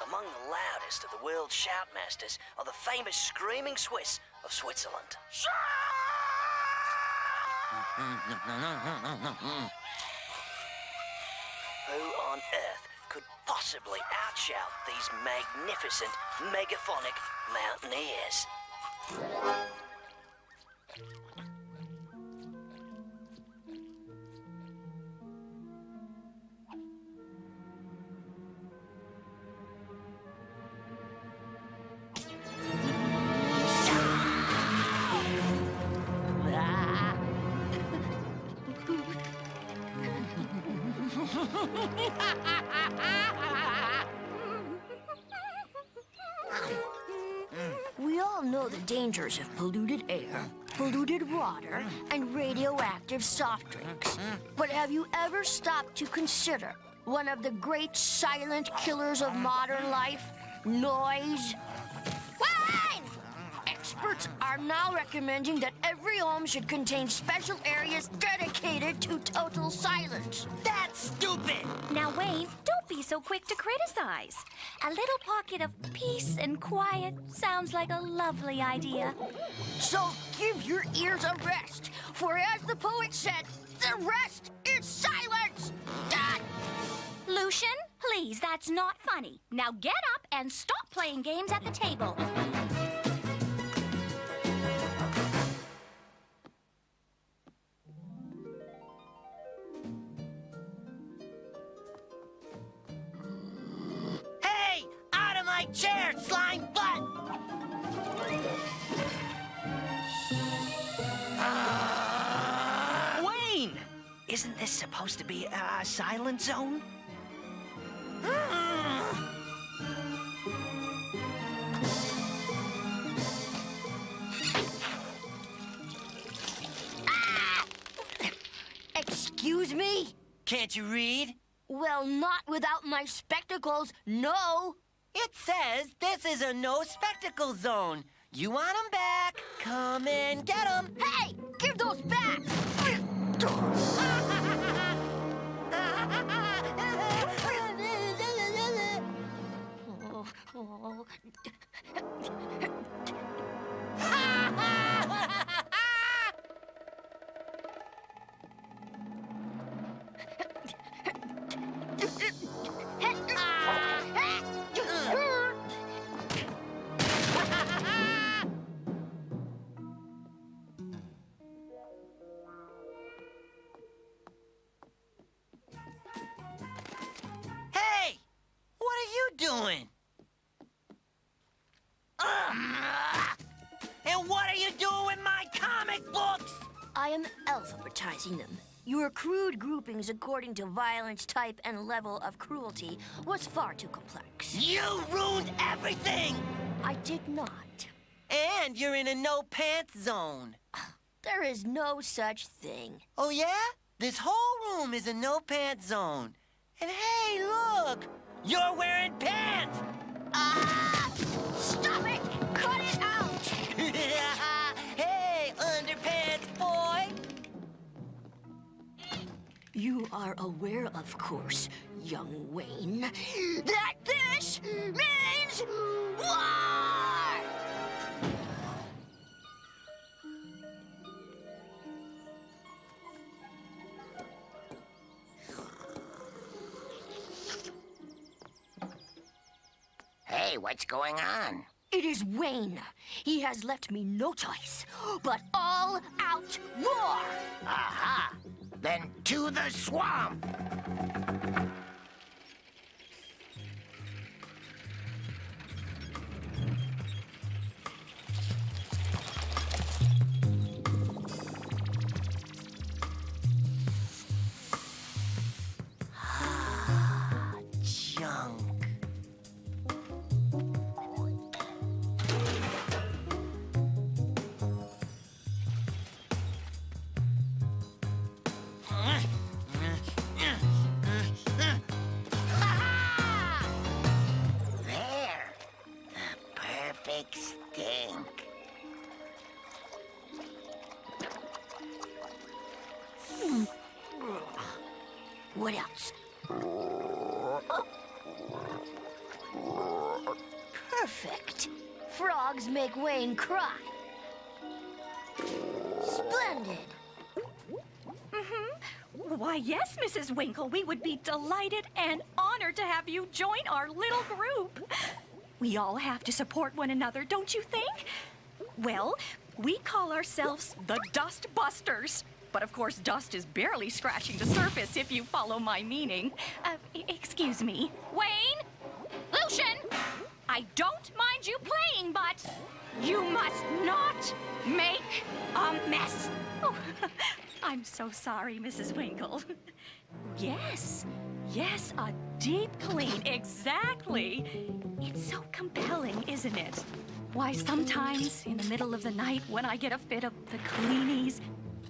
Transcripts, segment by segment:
Among the loudest of the world's shoutmasters are the famous Screaming Swiss of Switzerland. Who on earth could possibly outshout these magnificent, megaphonic mountaineers? We all know the dangers of polluted air, polluted water, and radioactive soft drinks. But have you ever stopped to consider one of the great silent killers of modern life? Noise? Wine! Experts are now recommending that every home should contain special areas dedicated to total silence. That's stupid! Now, Wayne, don't be so quick to criticize. A little pocket of peace and quiet sounds like a lovely idea. So give your ears a rest, for as the poet said, the rest is silence! Done! Lucian, please, that's not funny. Now get up and stop playing games at the table. Hey! Out of my chair, slime butt! Wayne! Isn't this supposed to be a silent zone? Excuse me? Can't you read? Well, not without my spectacles, no. It says this is a no spectacle zone. You want them back? Come and get them. Hey, give those back! Hey! What are you doing? And what are you doing with my comic books? I am alphabetizing them. Your crude groupings according to violence, type, and level of cruelty was far too complex. You ruined everything! I did not. And you're in a no pants zone. There is no such thing. Oh, yeah? This whole room is a no pants zone. And hey, look! You're wearing pants! Ah! Stop it! Cut it out! Hey, underpants boy! You are aware, of course, young Wayne, that this means war! Hey, what's going on? It is Wayne. He has left me no choice, but all-out war! Aha! Then to the swamp! Junk. There! The perfect stink. What else? Perfect. Frogs make Wayne cry. Splendid. Why, yes, Mrs. Winkle, we would be delighted and honored to have you join our little group. We all have to support one another, don't you think? Well, we call ourselves the Dust Busters. But of course, dust is barely scratching the surface, if you follow my meaning. Excuse me. Wayne? Lucian? I don't mind you playing, but you must not make a mess. Oh, I'm so sorry, Mrs. Winkle. Yes, a deep clean, exactly. It's so compelling, isn't it? Why, sometimes in the middle of the night when I get a fit of the cleanies,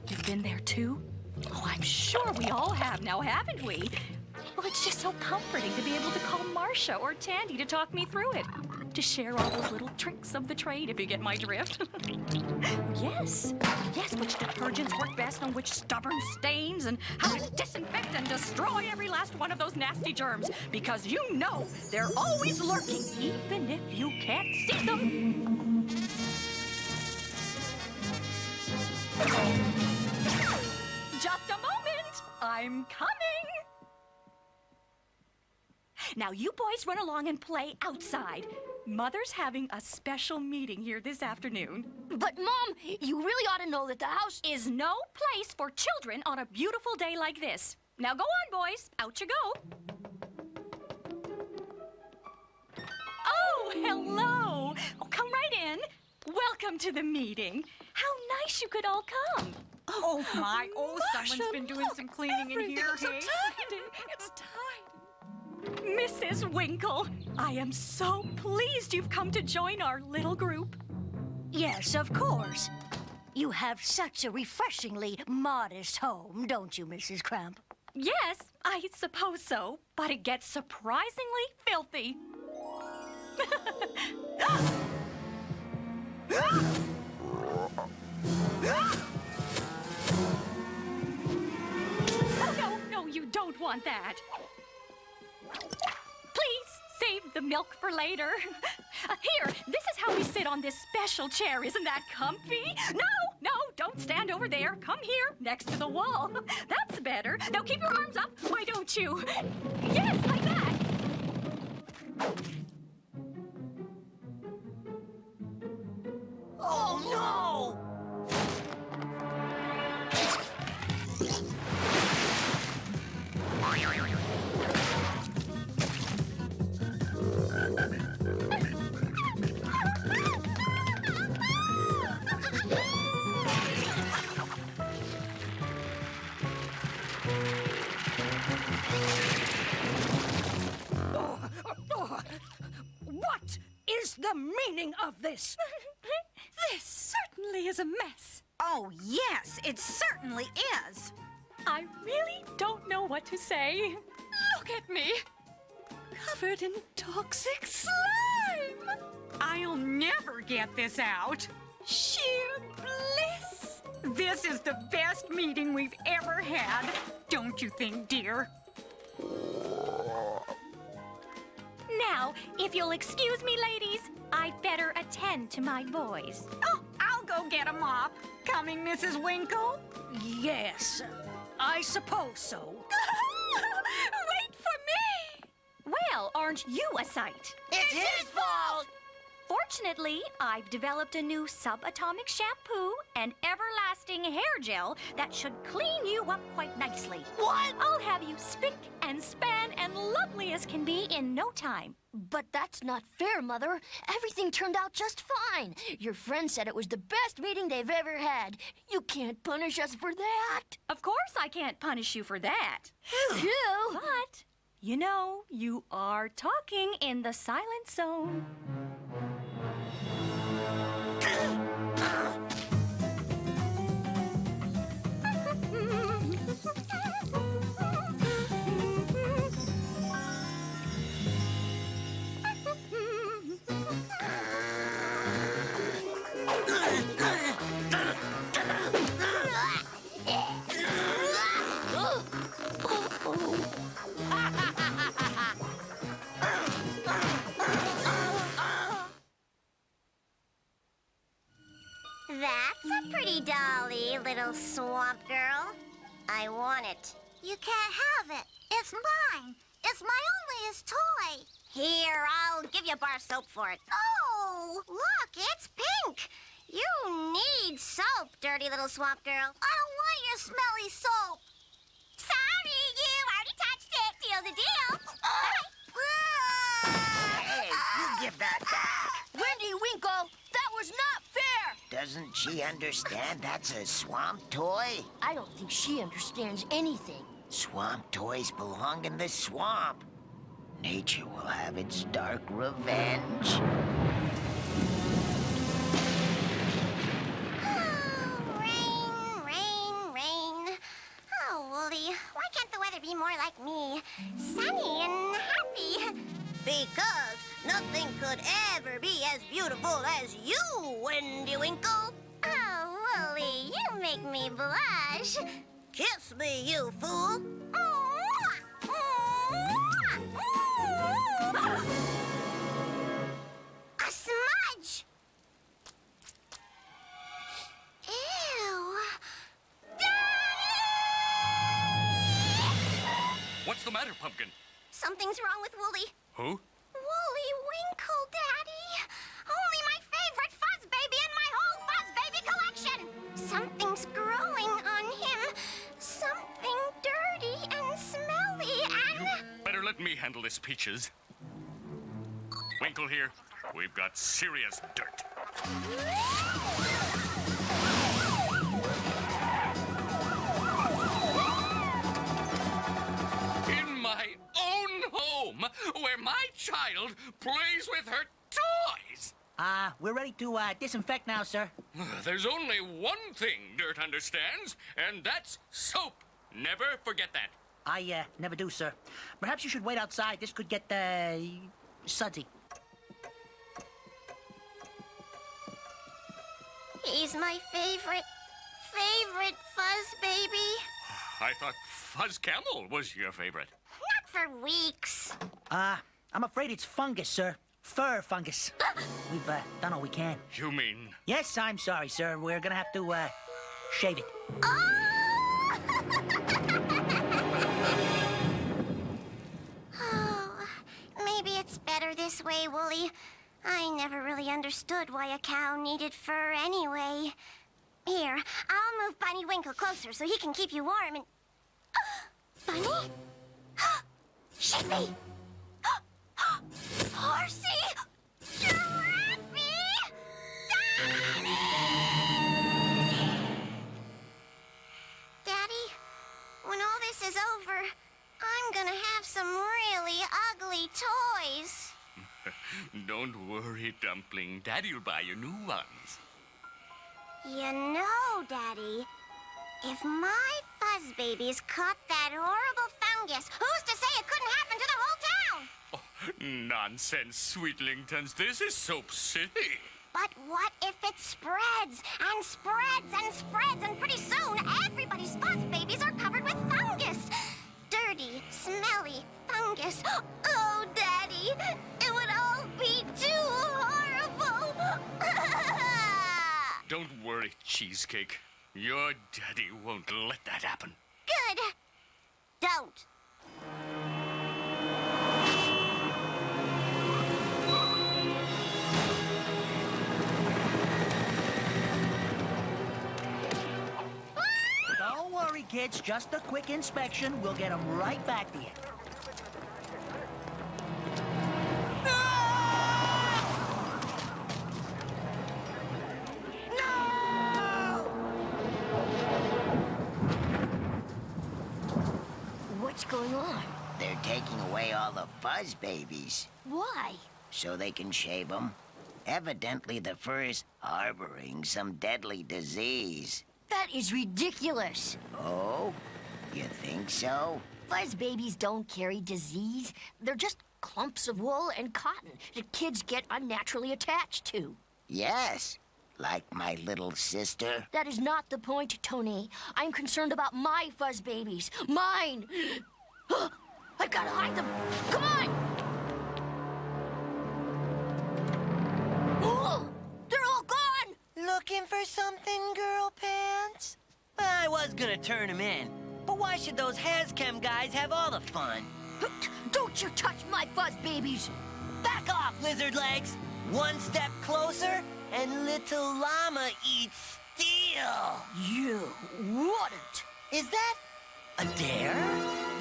you've been there too? Oh, I'm sure we all have now, haven't we? Well, it's just so comforting to be able to call Marcia or Tandy to talk me through it. To share all those little tricks of the trade, if you get my drift. Yes, which detergents work best on which stubborn stains, and how to disinfect and destroy every last one of those nasty germs. Because you know they're always lurking, even if you can't see them. Just a moment, I'm coming. Now you boys run along and play outside. Mother's having a special meeting here this afternoon. But, Mom, you really ought to know that the house Is no place for children on a beautiful day like this. Now go on, boys. Out you go. Oh, hello. Oh, come right in. Welcome to the meeting. How nice you could all come. Oh, my. Oh, someone's been doing some cleaning in here, hey? It's time. Mrs. Winkle, I am so pleased you've come to join our little group. Yes, of course. You have such a refreshingly modest home, don't you, Mrs. Cramp? Yes, I suppose so, but it gets surprisingly filthy. Oh, no, you don't want that. Please save the milk for later. Here, this is how we sit on this special chair. Isn't that comfy? No, don't stand over there. Come here, next to the wall. That's better. Now keep your arms up, why don't you? Yes, like that. Oh, no! What is the meaning of this? This certainly is a mess. Oh, yes, it certainly is. I really don't know what to say. Look at me. Covered in toxic slime. I'll never get this out. Sheer bliss. This is the best meeting we've ever had. Don't you think, dear? Now, if you'll excuse me, ladies, I'd better attend to my boys. Oh, I'll go get a mop. Coming, Mrs. Winkle? Yes, I suppose so. Wait for me! Well, aren't you a sight? It's his fault! Fortunately, I've developed a new subatomic shampoo and everlasting hair gel that should clean you up quite nicely. What? I'll have you spick and span and lovely as can be in no time. But that's not fair, Mother. Everything turned out just fine. Your friend said it was the best meeting they've ever had. You can't punish us for that. Of course I can't punish you for that. Phew. But, you know, you are talking in the silent zone. That's a pretty dolly, little swamp girl. I want it. You can't have it. It's mine. It's my onlyest toy. Here, I'll give you a bar of soap for it. Oh! Look, it's pink. You need soap, dirty little swamp girl. I don't want your smelly soap. Sorry, you already touched it. Deal's a deal. Hey, you give that back. Wendy Winkle, that was not fair! Doesn't she understand that's a swamp toy? I don't think she understands anything. Swamp toys belong in the swamp. Nature will have its dark revenge. Rain, rain, rain. Oh, Wooly, why can't the weather be more like me? Sunny and happy. Because nothing could ever be as beautiful as you, Wendy Winkle. Oh, Wooly, you make me blush. Kiss me, you fool. A smudge. Ew. What's the matter, Pumpkin? Something's wrong with Wooly. Who? Wooly Winkle, Daddy. Only my favorite fuzz baby in my whole fuzz baby collection. Something's growing on him. Something dirty and smelly and... Better let me handle this, Peaches. Winkle here. We've got serious dirt. In my own home, where my child plays with her toys. We're ready to disinfect now, sir. There's only one thing Dirt understands, and that's soap. Never forget that. I never do, sir. Perhaps you should wait outside. This could get, sudsy. He's my favorite fuzz baby. I thought Fuzz Camel was your favorite. Not for weeks. I'm afraid it's fungus, sir. Fur fungus. We've done all we can. You mean... Yes, I'm sorry, sir. We're gonna have to, shave it. Oh, maybe it's better this way, Wooly. I never really understood why a cow needed fur anyway. Here, I'll move Bunny Winkle closer so he can keep you warm and... Bunny? Sheepy? Horsey? Giraffe? Daddy, when all this is over, I'm gonna have some really ugly toys. Don't worry, Dumpling. Daddy'll buy you new ones. You know, Daddy, if my fuzz babies caught that horrible fungus, who's to say it couldn't happen to the whole town? Oh, nonsense, Sweetlingtons. This is Soap City. But what if it spreads and spreads and spreads, and pretty soon everybody's fuzz babies are covered with fungus? Dirty, smelly fungus. Oh, Daddy, it would all be too horrible. Don't worry, Cheesecake. Your daddy won't let that happen. Good. Don't. Don't worry, kids. Just a quick inspection. We'll get them right back to you. What's going on? They're taking away all the fuzz babies Why? so they can shave them. Evidently, the fur is harboring some deadly disease. That is ridiculous. Oh? You think so? Fuzz babies don't carry disease. They're just clumps of wool and cotton that kids get unnaturally attached to. Yes. Like my little sister. That is not the point, Tony. I'm concerned about my fuzz babies. Mine! I've got to hide them. Come on! Oh, they're all gone! Look looking for something, girl pants? I was gonna turn him in, but why should those Hazchem guys have all the fun? Don't you touch my fuzz babies! Back off, lizard legs! One step closer, and little llama eats steel! You wouldn't! Is that a dare?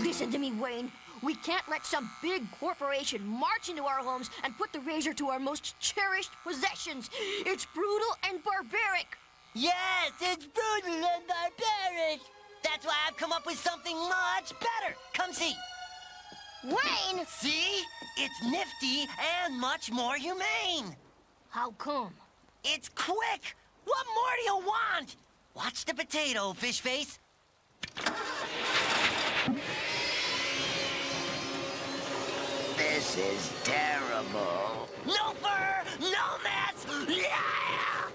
Listen to me, Wayne. We can't let some big corporation march into our homes and put the razor to our most cherished possessions. It's brutal and barbaric. Yes, it's brutal and barbaric! That's why I've come up with something much better. Come see. Wayne! See? It's nifty and much more humane. How come? It's quick! What more do you want? Watch the potato, fish face. This is terrible. No fur, no mess! Yeah!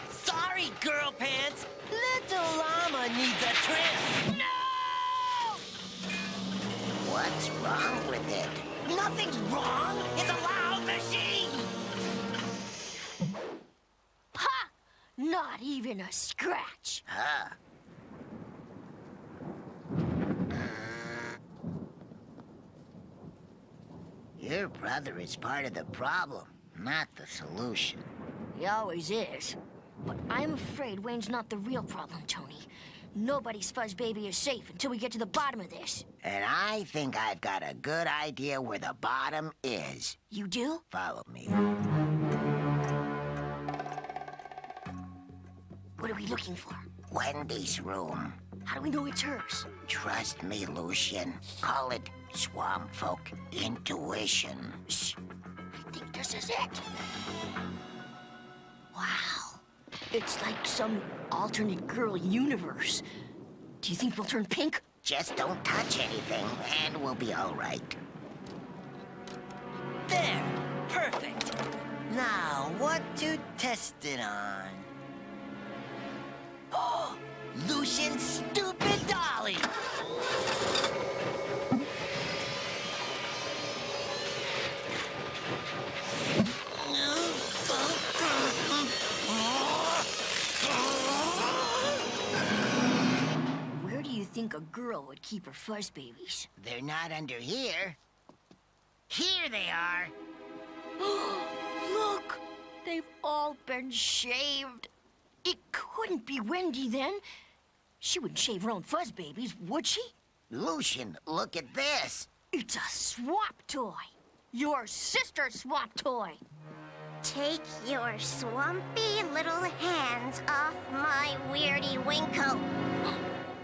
Sorry, girl pants. Little llama needs a trim. No! What's wrong with it? Nothing's wrong. It's a loud machine. Ha! Not even a scratch. Huh? Your brother is part of the problem, not the solution. He always is. But I'm afraid Wayne's not the real problem, Tony. Nobody's fuzz baby is safe until we get to the bottom of this. And I think I've got a good idea where the bottom is. You do? Follow me. What are we looking for? Wendy's room. How do we know it's hers? Trust me, Lucian. Call it swamp folk intuition. Shh. I think this is it. Wow. It's like some alternate girl universe. Do you think we'll turn pink? Just don't touch anything, and we'll be all right. There. Perfect. Now, what to test it on? Oh! Lucian's stupid dolly! Where do you think a girl would keep her fuzz babies? They're not under here. Here they are. Look! They've all been shaved. It couldn't be Wendy then. She wouldn't shave her own fuzz babies, would she? Lucian, look at this. It's a swamp toy. Your sister's swamp toy. Take your swampy little hands off my Weirdy Winkle.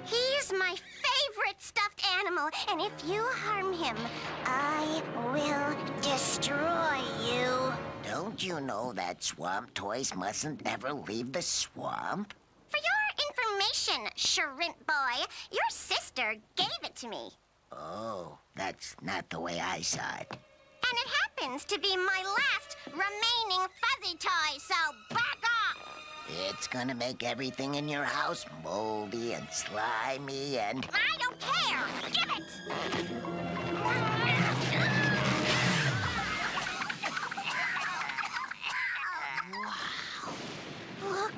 He's my favorite stuffed animal, and if you harm him, I will destroy you. Don't you know that swamp toys mustn't ever leave the swamp? For your information, shrimp boy, your sister gave it to me. Oh, that's not the way I saw it. And it happens to be my last remaining fuzzy toy, so back off! It's gonna make everything in your house moldy and slimy and... I don't care! Give it! Look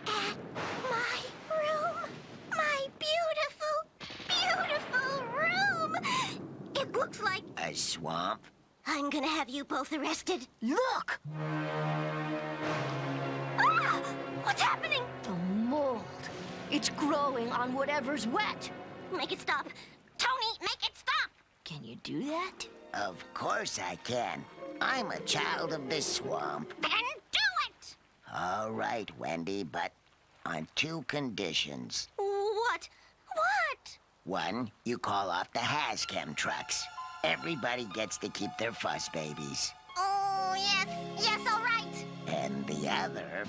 at my room! My beautiful, beautiful room! It looks like A swamp? I'm gonna have you both arrested. Look! Ah! What's happening? The mold. It's growing on whatever's wet. Make it stop. Tony, make it stop! Can you do that? Of course I can. I'm a child of the swamp. Then do it! All right, Wendy, but on two conditions. What? What? One, you call off the Hazchem trucks. Everybody gets to keep their fuzz babies. Oh, yes. Yes, all right. And the other...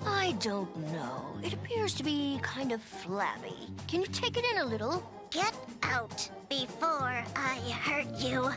I don't know. It appears to be kind of flabby. Can you take it in a little? Get out before I hurt you.